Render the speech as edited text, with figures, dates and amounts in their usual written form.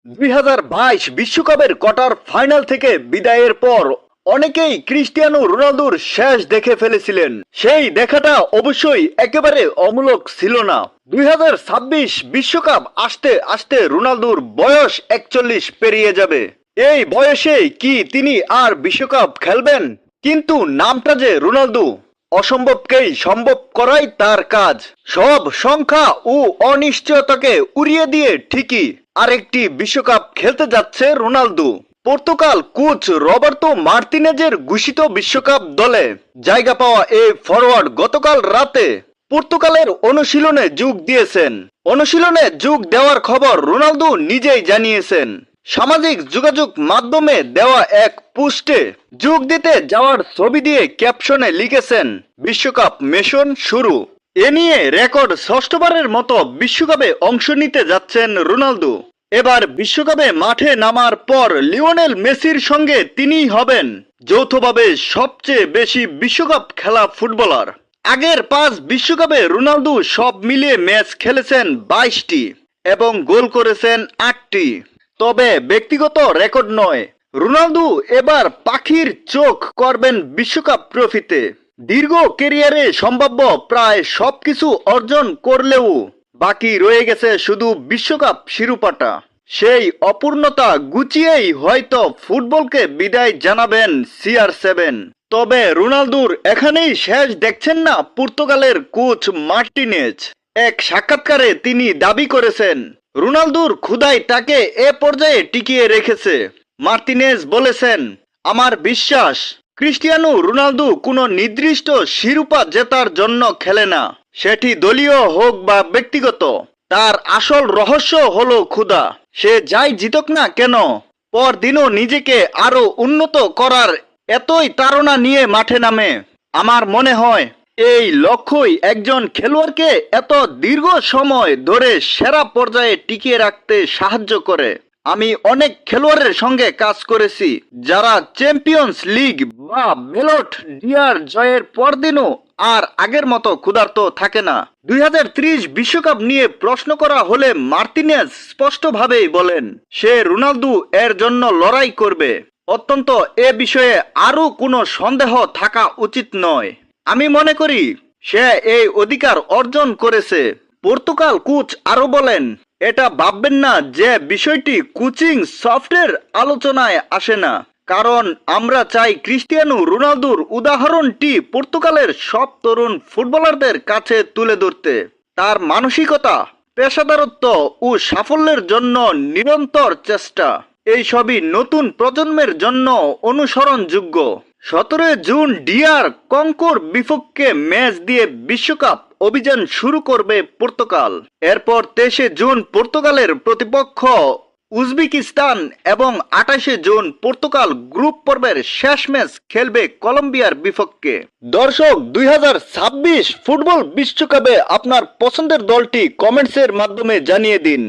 2022 বিশ্বকাপের quarter final থেকে বিদায়ের পর অনেকেই ক্রিস্টিয়ানো রোনালদোর শেষ দেখে ফেলেছিলেন। সেই দেখাটা অবশ্যই একেবারে অমূলক ছিল না। 2026 বিশ্বকাপ আসতে আসতে রোনালদোর বয়স 41 পেরিয়ে যাবে। এই বয়সে কি তিনি আর বিশ্বকাপ খেলবেন? কিন্তু নামটা যে রোনালদো, অসম্ভবকেই সম্ভব করাই তার কাজ। সব সংখ্যা ও অনিশ্চয়তাকে উড়িয়ে দিয়ে ঠিকই আরেকটি বিশ্বকাপ খেলতে যাচ্ছে রোনালদো। পর্তুগাল কোচ রবার্তো মার্তিনেজের ঘোষিত বিশ্বকাপ দলে জায়গা পাওয়া এই ফরওয়ার্ড গতকাল রাতে পর্তুগালের অনুশীলনে যোগ দিয়েছেন। অনুশীলনে যোগ দেওয়ার খবর রোনালদো নিজেই জানিয়েছেন। সামাজিক যোগাযোগ মাধ্যমে দেওয়া এক পোস্টে যোগ দিতে যাওয়ার ছবি দিয়ে ক্যাপশনে লিখেছেন, বিশ্বকাপ মিশন শুরু। এ নিয়ে রেকর্ড ষষ্ঠবারের মতো বিশ্বকাপে অংশ নিতে যাচ্ছেন রোনালদো। এবার বিশ্বকাপে মাঠে নামার পর লিওনেল মেসির সঙ্গে তিনিই হবেন যৌথভাবে সবচেয়ে বেশি বিশ্বকাপ খেলা ফুটবলার। আগের 5 বিশ্বকাপে রোনালদো সব মিলিয়ে ম্যাচ খেলেছেন 22টি এবং গোল করেছেন 8টি। তবে ব্যক্তিগত রেকর্ড নয়, রোনালদো এবার পাখির চোখ করবেন বিশ্বকাপ ট্রফিতে। দীর্ঘ ক্যারিয়ারে সম্ভাব্য প্রায় সবকিছু অর্জন করলেও বাকি রয়ে গেছে শুধু বিশ্বকাপ শিরোপাটা। সেই অপূর্ণতা গুছিয়েই হয়তো ফুটবলকে বিদায় জানাবেন CR7। তবে রোনালদোর এখানেই শেষ দেখছেন না পর্তুগালের কোচ মার্টিনেজ। এক সাক্ষাৎকারে তিনি দাবি করেছেন, রোনালদোর ক্ষুধাই তাকে এ পর্যায়ে টিকিয়ে রেখেছে। মার্টিনেজ বলেছেন, আমার বিশ্বাস ক্রিস্টিয়ানো রোনালদো কোনো নির্দিষ্ট শিরোপা জেতার জন্য খেলে না, সেটি দলীয় হোক বা ব্যক্তিগত। তার আসল রহস্য হলো ক্ষুধা। সে যাই জিতুক না কেন পরদিনও নিজেকে আরো উন্নত করার এতই তাড়না নিয়ে মাঠে নামে। আমার মনে হয় এই লক্ষ্যই একজন খেলোয়াড়কে এত দীর্ঘ সময় ধরে সেরা পর্যায়ে টিকিয়ে রাখতে সাহায্য করে। আমি অনেক খেলোয়াড়ের সঙ্গে কাজ করেছি যারা চ্যাম্পিয়ন্স লিগ বা ব্যালট ডিয়ার জয়ের পরদিনও আর আগের মতো ক্ষুধার্ত থাকে না। 2030 বিশ্বকাপ নিয়ে প্রশ্ন করা হলে মার্টিনেজ স্পষ্টভাবেই বলেন, সে রোনালদো এর জন্য লড়াই করবে। অত্যন্ত এ বিষয়ে আরও কোনো সন্দেহ থাকা উচিত নয়। আমি মনে করি সে এই অধিকার অর্জন করেছে। পর্তুগাল কোচ আরো বলেন, এটা ভাববেন না যে বিষয়টি কোচিং সফটওয়্যার আলোচনায় আসে না, কারণ আমরা চাই ক্রিস্টিয়ানো রোনালদোর উদাহরণটি পর্তুগালের সব তরুণ ফুটবলারদের কাছে তুলে ধরতে। তার মানসিকতা, পেশাদারত্ব ও সাফল্যের জন্য নিরন্তর চেষ্টা, এই সবই নতুন প্রজন্মের জন্য অনুসরণযোগ্য। 17 জুন ডিআর কঙ্গোর বিপক্ষে ম্যাচ দিয়ে বিশ্বকাপ অভিযান শুরু করবে পর্তুগাল। এরপর 23 জুন পর্তুগালের প্রতিপক্ষ উজবেকিস্তান এবং 28 জুন পর্তুগাল গ্রুপ পর্বের শেষ ম্যাচ খেলবে কলম্বিয়ার বিপক্ষে। দর্শক, 2026 ফুটবল বিশ্বকাপে আপনার পছন্দের দলটি কমেন্টসের মাধ্যমে জানিয়ে দিন।